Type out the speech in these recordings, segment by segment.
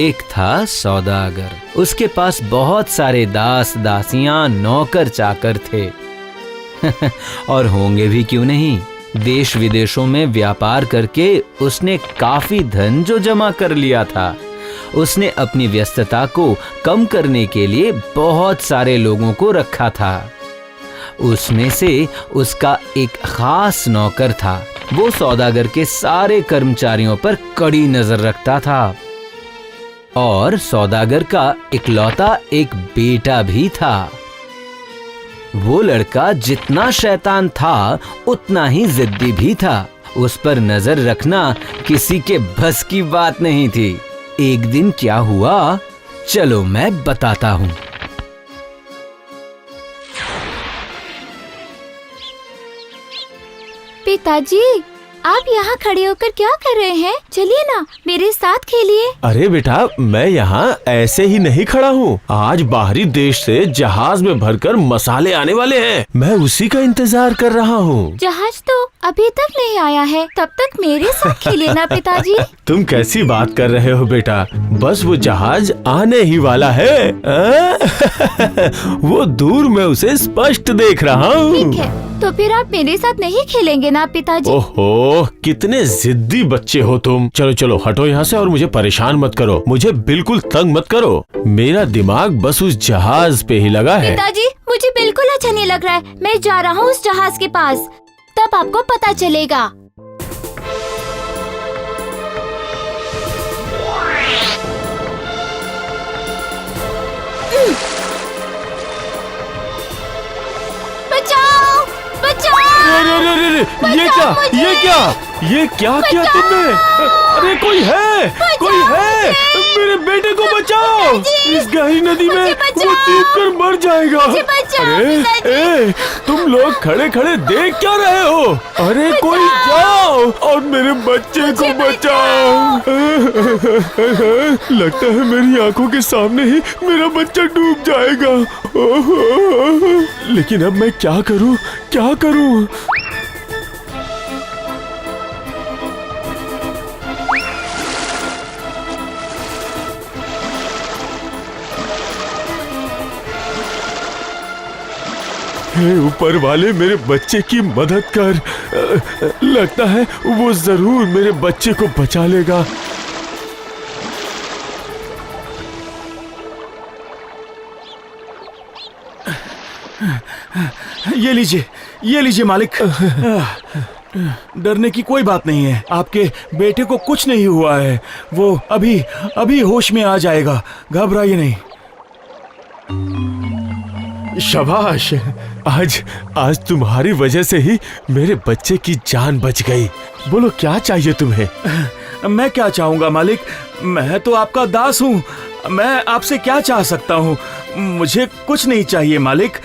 एक था सौदागर। उसके पास बहुत सारे दास दासियां नौकर चाकर थे और होंगे भी क्यों नहीं। देश विदेशों में व्यापार करके उसने काफी धन जो जमा कर लिया था। उसने अपनी व्यस्तता को कम करने के लिए बहुत सारे लोगों को रखा था। उसमें से उसका एक खास नौकर था। वो सौदागर के सारे कर्मचारियों पर कड़ी नजर रखता था और सौदागर का इकलौता एक बेटा भी था। वो लड़का जितना शैतान था उतना ही जिद्दी भी था। उस पर नजर रखना किसी के बस की बात नहीं थी। एक दिन क्या हुआ, चलो मैं बताता हूँ। पिताजी, आप यहाँ खड़े होकर क्या कर रहे हैं? चलिए ना, मेरे साथ खेलिए। अरे बेटा, मैं यहाँ ऐसे ही नहीं खड़ा हूँ। आज बाहरी देश से जहाज में भरकर मसाले आने वाले हैं। मैं उसी का इंतजार कर रहा हूँ। जहाज तो अभी तक नहीं आया है, तब तक मेरे साथ खेलिए ना पिताजी। तुम कैसी बात कर रहे हो बेटा, बस वो जहाज आने ही वाला है। वो दूर में उसे स्पष्ट देख रहा हूँ। ठीक है, तो फिर आप मेरे साथ नहीं खेलेंगे ना पिताजी? ओहो, कितने जिद्दी बच्चे हो तुम। चलो चलो हटो यहाँ से और मुझे परेशान मत करो। मुझे बिल्कुल तंग मत करो। मेरा दिमाग बस उस जहाज पे ही लगा है। पिताजी, मुझे बिल्कुल अच्छा नहीं लग रहा है। मैं जा रहा हूँ उस जहाज के पास, तब आपको पता चलेगा। बचाओ! बचाओ! अरे, ये क्या किया तुमने? अरे कोई है, मेरे बेटे को बचाओ। इस गहरी नदी में वो डूबकर मर जाएगा। अरे तुम लोग खड़े खड़े देख क्या रहे हो? अरे कोई जाओ और मेरे बच्चे को बचाओ। लगता है मेरी आंखों के सामने ही मेरा बच्चा डूब जाएगा। लेकिन अब मैं क्या करूं? हे ऊपर वाले, मेरे बच्चे की मदद कर। लगता है वो जरूर मेरे बच्चे को बचा लेगा। ये लीजिए मालिक। डरने की कोई बात नहीं है। आपके बेटे को कुछ नहीं हुआ है। वो अभी होश में आ जाएगा। घबराइए नहीं। शाबाश, आज तुम्हारी वजह से ही मेरे बच्चे की जान बच गई। बोलो क्या चाहिए तुम्हें? मैं क्या चाहूंगा मालिक, मैं तो आपका दास हूँ। मैं आपसे क्या चाह सकता हूँ? मुझे कुछ नहीं चाहिए मालिक,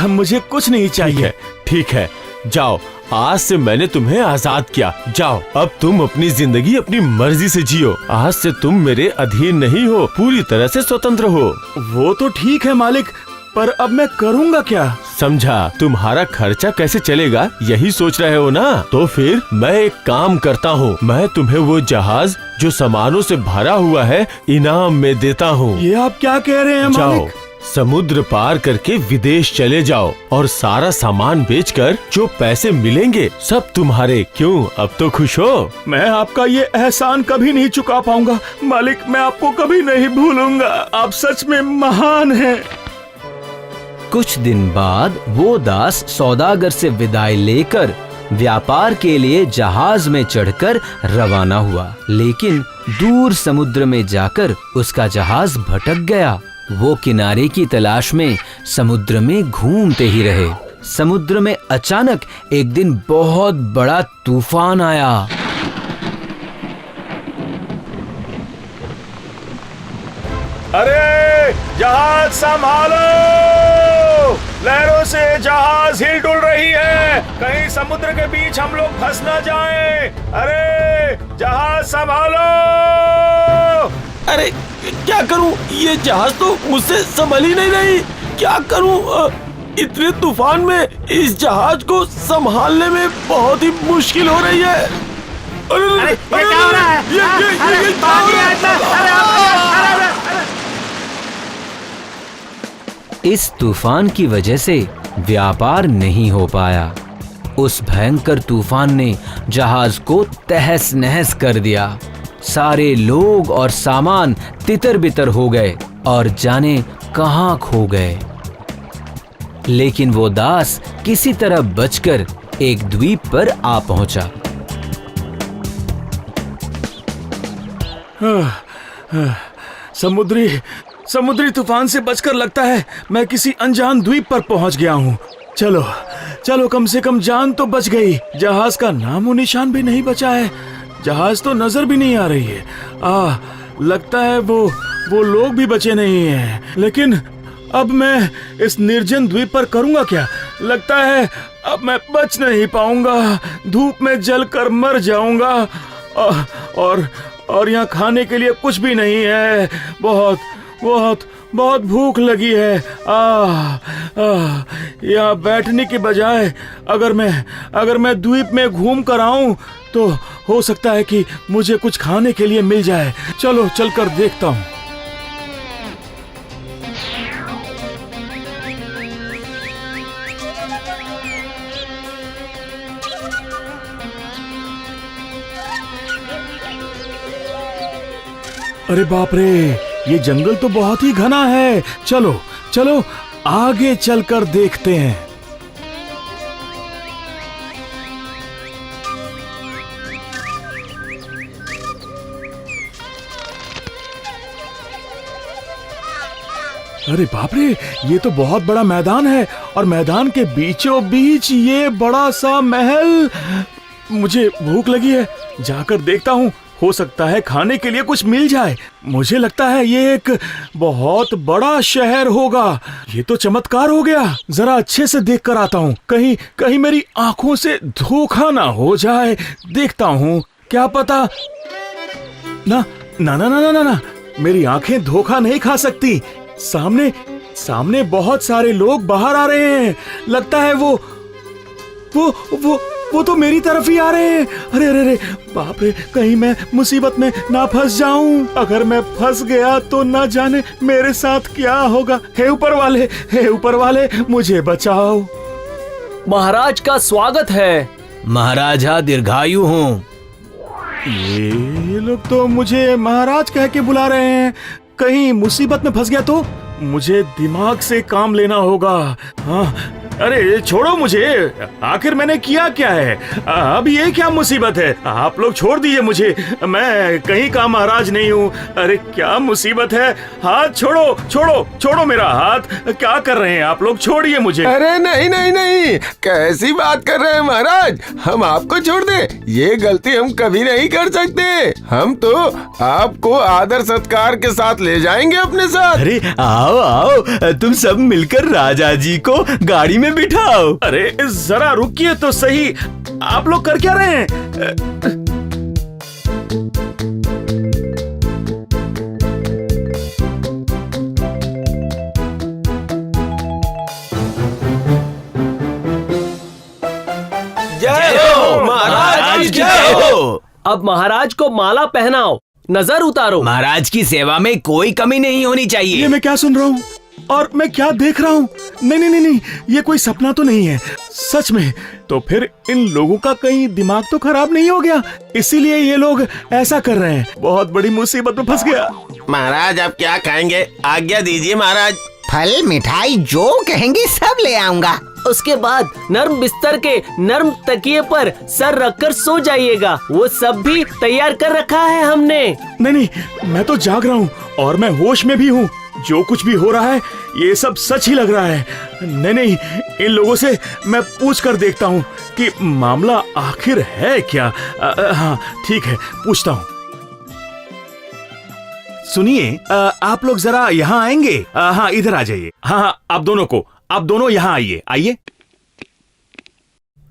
मुझे कुछ नहीं चाहिए। ठीक है, जाओ। आज से मैंने तुम्हें आजाद किया। जाओ, अब तुम अपनी जिंदगी अपनी मर्जी से जियो। आज से तुम मेरे अधीन नहीं हो, पूरी तरह से स्वतंत्र हो। वो तो ठीक है मालिक, पर अब मैं करूँगा क्या? समझा। तुम्हारा खर्चा कैसे चलेगा यही सोच रहे हो ना? तो फिर मैं एक काम करता हूँ। मैं तुम्हें वो जहाज जो सामानों से भरा हुआ है इनाम में देता हूँ। ये आप क्या कह रहे हैं मालिक? जाओ, समुद्र पार करके विदेश चले जाओ और सारा सामान बेचकर जो पैसे मिलेंगे सब तुम्हारे। क्यों, अब तो खुश हो? मैं आपका ये एहसान कभी नहीं चुका पाऊंगा मालिक। मैं आपको कभी नहीं भूलूंगा। आप सच में महान हैं। कुछ दिन बाद वो दास सौदागर से विदाई लेकर व्यापार के लिए जहाज में चढ़कर रवाना हुआ। लेकिन दूर समुद्र में जाकर उसका जहाज भटक गया। वो किनारे की तलाश में समुद्र में घूमते ही रहे। समुद्र में अचानक एक दिन बहुत बड़ा तूफान आया। अरे जहाज संभालो, लहरों से जहाज हिल डुल रही है। कहीं समुद्र के बीच हम लोग फंस ना जाएं। अरे जहाज संभालो। अरे क्या करूं? ये जहाज तो मुझसे संभल ही नहीं रही। क्या करूं? इतने तूफान में इस जहाज को संभालने में बहुत ही मुश्किल हो रही है। अरे ये क्या हो रहा है? ये पानी है इतना। इस तूफान की वजह से व्यापार नहीं हो पाया। उस भयंकर तूफान ने जहाज को तहस नहस कर दिया। सारे लोग और सामान तितर बितर हो गए और जाने कहां खो गए। लेकिन वो दास किसी तरह बचकर एक द्वीप पर आ पहुंचा। समुद्री तूफान से बचकर लगता है मैं किसी अनजान द्वीप पर पहुंच गया हूँ। चलो चलो, कम से कम जान तो बच गई। जहाज का नामो निशान भी नहीं बचा है। जहाज तो नजर भी नहीं आ रही है। लगता है वो लोग भी बचे नहीं हैं। लेकिन अब मैं इस निर्जन द्वीप पर करूंगा क्या? लगता है अब मैं बच नहीं पाऊंगा। धूप में जलकर मर जाऊंगा। और यहाँ खाने के लिए कुछ भी नहीं है। बहुत बहुत बहुत भूख लगी है। यहाँ बैठने के बजाय अगर मैं द्वीप में घूम कर आऊं तो हो सकता है कि मुझे कुछ खाने के लिए मिल जाए। चलो चलकर देखता हूँ। अरे बाप रे, ये जंगल तो बहुत ही घना है। चलो चलो आगे चलकर देखते हैं। अरे बाप रे, ये तो बहुत बड़ा मैदान है और मैदान के बीचों बीच ये बड़ा सा महल। मुझे भूख लगी है, जाकर देखता हूँ। हो सकता है खाने के लिए कुछ मिल जाए। मुझे लगता है ये एक बहुत बड़ा शहर होगा। ये तो चमत्कार हो गया। जरा अच्छे से देख कर आता हूँ, कहीं मेरी आंखों से धोखा ना हो जाए। देखता हूँ, क्या पता। ना ना ना ना ना ना, ना। मेरी आंखें धोखा नहीं खा सकती। सामने बहुत सारे लोग बाहर आ रहे हैं। लगता है वो तो मेरी तरफ ही आ रहे हैं। अरे अरे अरे, बाप रे, कहीं मैं मुसीबत में ना फंस जाऊं। अगर मैं फंस गया तो ना जाने मेरे साथ क्या होगा। हे ऊपर वाले, मुझे बचाओ। महाराज का स्वागत है। महाराजा दीर्घायु हूँ। ये लोग तो मुझे महाराज कह के बुला रहे हैं। कहीं मुसीबत में फंस गया तो मुझे दिमाग से काम लेना होगा। हाँ, अरे छोड़ो मुझे। आखिर मैंने किया क्या है? अब ये क्या मुसीबत है? आप लोग छोड़ दीजिए मुझे। मैं कहीं का महाराज नहीं हूँ। अरे क्या मुसीबत है? हाथ छोड़ो छोड़ो छोड़ो मेरा हाथ। क्या कर रहे हैं आप लोग? छोड़िए मुझे। अरे नहीं नहीं नहीं, कैसी बात कर रहे हैं महाराज? हम आपको छोड़ दे, ये गलती हम कभी नहीं कर सकते। हम तो आपको आदर सत्कार के साथ ले जाएंगे अपने साथ। अरे आओ आओ, तुम सब मिलकर राजा जी को गाड़ी में बिठाओ। अरे जरा रुकिए तो सही। आप लोग कर क्या रहे हैं? जय हो महाराज, जय हो। अब महाराज को माला पहनाओ, नजर उतारो। महाराज की सेवा में कोई कमी नहीं होनी चाहिए। ये मैं क्या सुन रहा हूँ और मैं क्या देख रहा हूँ? नहीं नहीं नहीं नहीं, ये कोई सपना तो नहीं है, सच में। तो फिर इन लोगों का कहीं दिमाग तो खराब नहीं हो गया, इसीलिए ये लोग ऐसा कर रहे हैं। बहुत बड़ी मुसीबत में फंस गया। महाराज आप क्या खाएंगे? आज्ञा दीजिए महाराज। फल मिठाई जो कहेंगे सब ले आऊंगा। उसके बाद नर्म बिस्तर के नर्म तकिए पर सर रखकर सो जाइएगा। वो सब भी तैयार कर रखा है हमने। नहीं नहीं, मैं तो जाग रहा हूँ और मैं होश में भी हूँ। जो कुछ भी हो रहा है ये सब सच ही लग रहा है। नहीं नहीं, इन लोगों से मैं पूछ कर देखता हूँ कि मामला आखिर है क्या। हाँ ठीक है, पूछता हूँ। सुनिए, आप लोग जरा यहाँ आएंगे? हाँ इधर आ जाइए। हाँ आप दोनों यहाँ आइए। आइए।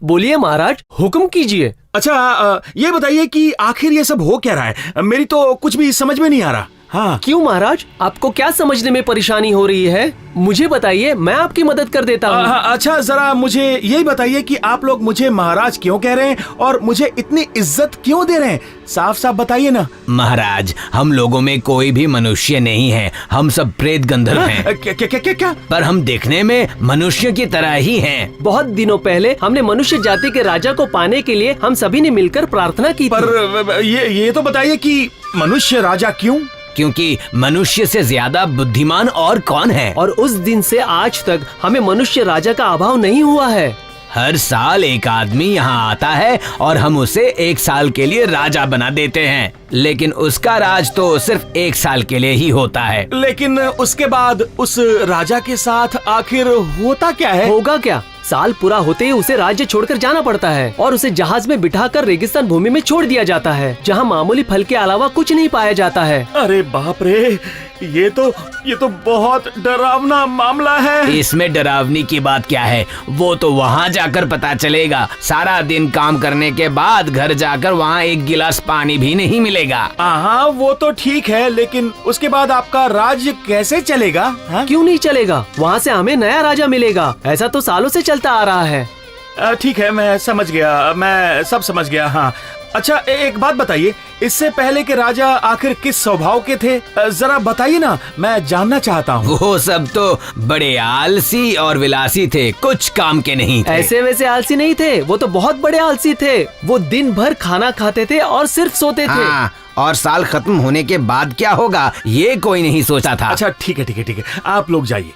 बोलिए महाराज, हुक्म कीजिए। अच्छा, ये बताइए कि आखिर ये सब हो क्या रहा है? मेरी तो कुछ भी समझ में नहीं आ रहा। हाँ। क्यों महाराज, आपको क्या समझने में परेशानी हो रही है? मुझे बताइए, मैं आपकी मदद कर देता हूँ। अच्छा, जरा मुझे यही बताइए कि आप लोग मुझे महाराज क्यों कह रहे हैं और मुझे इतनी इज्जत क्यों दे रहे हैं? साफ साफ बताइए ना। महाराज, हम लोगों में कोई भी मनुष्य नहीं है, हम सब प्रेत गंधर्व हैं। क्या क्या क्या क्या क्या? पर हम देखने में मनुष्य की तरह ही हैं। बहुत दिनों पहले हमने मनुष्य जाति के राजा को पाने के लिए हम सभी ने मिलकर प्रार्थना की थी। पर ये तो बताइए कि मनुष्य राजा क्यों? क्योंकि मनुष्य से ज्यादा बुद्धिमान और कौन है? और उस दिन से आज तक हमें मनुष्य राजा का अभाव नहीं हुआ है। हर साल एक आदमी यहाँ आता है और हम उसे 1 साल के लिए राजा बना देते हैं, लेकिन उसका राज तो सिर्फ 1 साल के लिए ही होता है। लेकिन उसके बाद उस राजा के साथ आखिर होता क्या है? होगा क्या? साल पूरा होते ही उसे राज्य छोड़कर जाना पड़ता है और उसे जहाज में बिठाकर रेगिस्तान भूमि में छोड़ दिया जाता है, जहाँ मामूली फल के अलावा कुछ नहीं पाया जाता है। अरे बाप रे, ये तो बहुत डरावना मामला है। इसमें डरावनी की बात क्या है? वो तो वहाँ जाकर पता चलेगा। सारा दिन काम करने के बाद घर जाकर वहाँ 1 गिलास पानी भी नहीं मिलेगा। हाँ, वो तो ठीक है, लेकिन उसके बाद आपका राज्य कैसे चलेगा? हाँ? क्यों नहीं चलेगा? वहाँ से हमें नया राजा मिलेगा। ऐसा तो सालों से चलता आ रहा है। ठीक है, मैं समझ गया, मैं सब समझ गया। हाँ, अच्छा, एक बात बताइए, इससे पहले के राजा आखिर किस स्वभाव के थे? जरा बताइए ना, मैं जानना चाहता हूँ। वो सब तो बड़े आलसी और विलासी थे, कुछ काम के नहीं थे। ऐसे वैसे आलसी नहीं थे, वो तो बहुत बड़े आलसी थे। वो दिन भर खाना खाते थे और सिर्फ सोते थे। हाँ, और साल खत्म होने के बाद क्या होगा ये कोई नहीं सोचा था। अच्छा, ठीक है, आप लोग जाइए।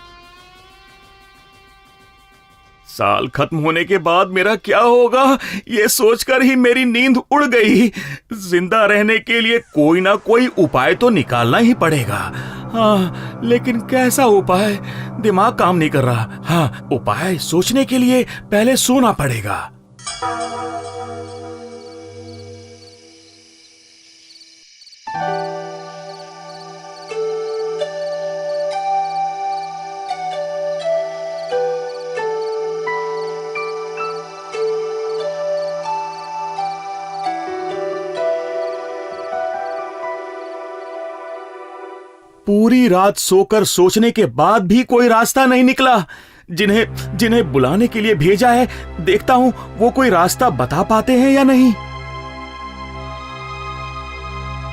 साल खत्म होने के बाद मेरा क्या होगा, ये सोचकर ही मेरी नींद उड़ गई। जिंदा रहने के लिए कोई ना कोई उपाय तो निकालना ही पड़ेगा। हाँ, लेकिन कैसा उपाय? दिमाग काम नहीं कर रहा। हाँ, उपाय सोचने के लिए पहले सोना पड़ेगा। पूरी रात सोकर सोचने के बाद भी कोई रास्ता नहीं निकला। जिन्हें बुलाने के लिए भेजा है, देखता हूँ वो कोई रास्ता बता पाते हैं या नहीं।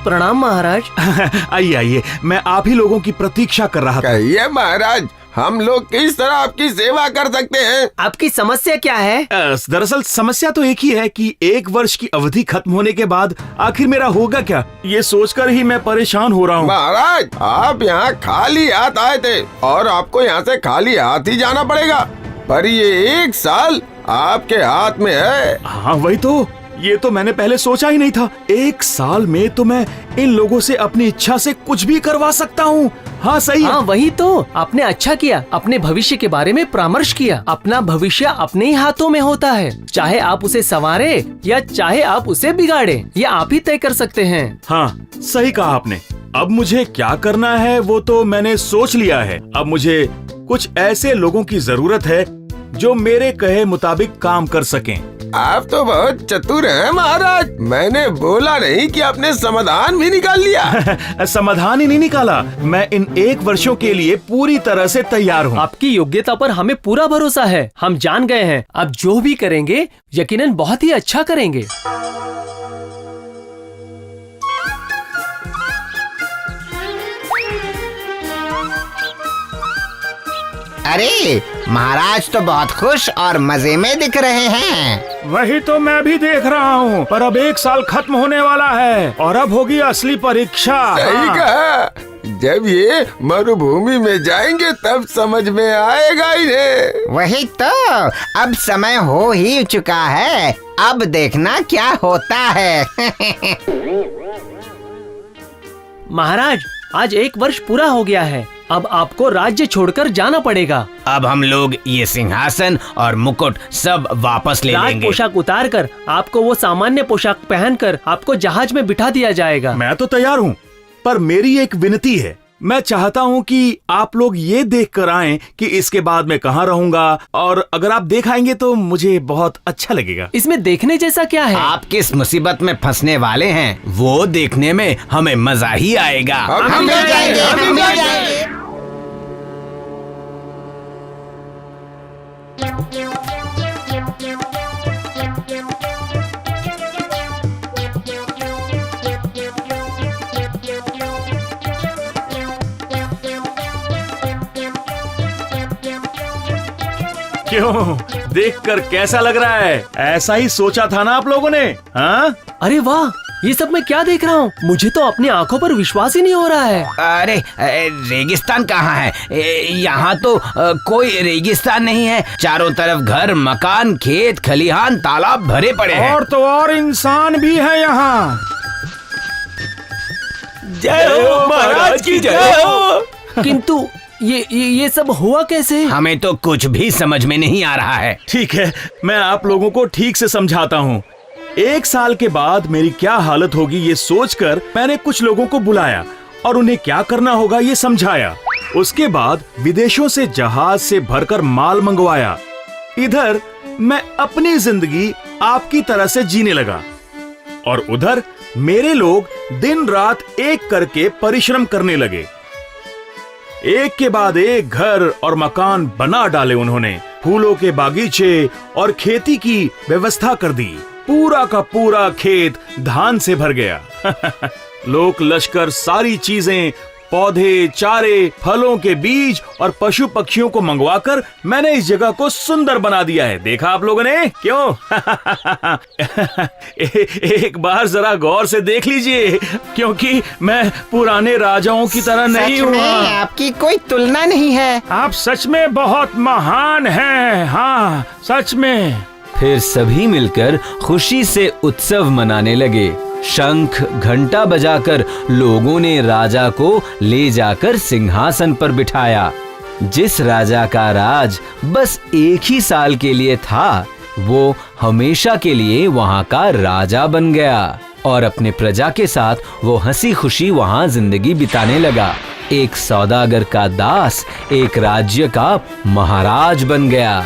प्रणाम महाराज। आइए, मैं आप ही लोगों की प्रतीक्षा कर रहा था। कहिए महाराज, हम लोग किस तरह आपकी सेवा कर सकते हैं? आपकी समस्या क्या है? दरअसल समस्या तो एक ही है कि 1 वर्ष की अवधि खत्म होने के बाद आखिर मेरा होगा क्या, ये सोचकर ही मैं परेशान हो रहा हूँ। महाराज, आप यहाँ खाली हाथ आए थे और आपको यहाँ से खाली हाथ ही जाना पड़ेगा। पर ये 1 साल आपके हाथ में है। हाँ, वही तो, ये तो मैंने पहले सोचा ही नहीं था। 1 साल में तो मैं इन लोगों से अपनी इच्छा से कुछ भी करवा सकता हूँ। हाँ, सही है। हाँ, वही तो, आपने अच्छा किया, अपने भविष्य के बारे में परामर्श किया। अपना भविष्य अपने ही हाथों में होता है, चाहे आप उसे संवारे या चाहे आप उसे बिगाड़े, ये आप ही तय कर सकते हैं। हाँ, सही कहा आपने। अब मुझे क्या करना है वो तो मैंने सोच लिया है। अब मुझे कुछ ऐसे लोगों की जरूरत है जो मेरे कहे मुताबिक काम कर सकें। आप तो बहुत चतुर हैं महाराज। मैंने बोला नहीं कि आपने समाधान भी निकाल लिया। समाधान ही नहीं निकाला, मैं इन 1 वर्षों के लिए पूरी तरह से तैयार हूँ। आपकी योग्यता पर हमें पूरा भरोसा है। हम जान गए हैं, अब जो भी करेंगे यकीनन बहुत ही अच्छा करेंगे। अरे महाराज तो बहुत खुश और मजे में दिख रहे हैं। वही तो मैं भी देख रहा हूँ, पर अब 1 साल खत्म होने वाला है और अब होगी असली परीक्षा। सही कहा, जब ये मरुभूमि में जाएंगे तब समझ में आएगा इन्हें। वही तो, अब समय हो ही चुका है, अब देखना क्या होता है। महाराज, आज 1 वर्ष पूरा हो गया है, अब आपको राज्य छोड़कर जाना पड़ेगा। अब हम लोग ये सिंहासन और मुकुट सब वापस ले राज लेंगे। पोशाक उतार कर आपको वो सामान्य पोशाक पहनकर आपको जहाज में बिठा दिया जाएगा। मैं तो तैयार हूँ, पर मेरी एक विनती है। मैं चाहता हूँ कि आप लोग ये देख कर आएं कि इसके बाद मैं कहाँ रहूंगा, और अगर आप देख आएंगे तो मुझे बहुत अच्छा लगेगा। इसमें देखने जैसा क्या है? आप किस मुसीबत में फंसने वाले हैं, वो देखने में हमें मजा ही आएगा। हम मिल जाएंगे, हम मिल जाएंगे। क्यों, देखकर कैसा लग रहा है? ऐसा ही सोचा था ना आप लोगों ने? हाँ, अरे वाह, ये सब मैं क्या देख रहा हूँ? मुझे तो अपनी आंखों पर विश्वास ही नहीं हो रहा है। अरे रेगिस्तान कहाँ है? यहाँ तो कोई रेगिस्तान नहीं है। चारों तरफ घर, मकान, खेत, खलिहान, तालाब भरे पड़े हैं। और तो और इंसान भी है यहाँ। जय हो महाराज की जय हो। किंतु ये सब हुआ कैसे? हमें तो कुछ भी समझ में नहीं आ रहा है। ठीक है, मैं आप लोगों को ठीक से समझाता हूँ। 1 साल के बाद मेरी क्या हालत होगी ये सोचकर मैंने कुछ लोगों को बुलाया और उन्हें क्या करना होगा ये समझाया। उसके बाद विदेशों से जहाज से भरकर माल मंगवाया। इधर मैं अपनी जिंदगी आपकी तरह से जीने लगा और उधर मेरे लोग दिन रात एक करके परिश्रम करने लगे। एक के बाद एक घर और मकान बना डाले उन्होंने। फूलों के बागीचे और खेती की व्यवस्था कर दी। पूरा का पूरा खेत धान से भर गया। लोक लश्कर सारी चीजें, पौधे, चारे, फलों के बीज और पशु पक्षियों को मंगवाकर मैंने इस जगह को सुंदर बना दिया है। देखा आप लोगों ने? क्यों? एक बार जरा गौर से देख लीजिए, क्योंकि मैं पुराने राजाओं की तरह नहीं सच में हुआ। आपकी कोई तुलना नहीं है। आप सच में बहुत महान हैं। हाँ, सच में। फिर सभी मिलकर खुशी से उत्सव मनाने लगे। शंख घंटा बजाकर लोगों ने राजा को ले जाकर सिंहासन पर बिठाया। जिस राजा का राज बस 1 ही साल के लिए था, वो हमेशा के लिए वहां का राजा बन गया और अपने प्रजा के साथ वो हंसी खुशी वहां जिंदगी बिताने लगा। एक सौदागर का दास एक राज्य का महाराज बन गया।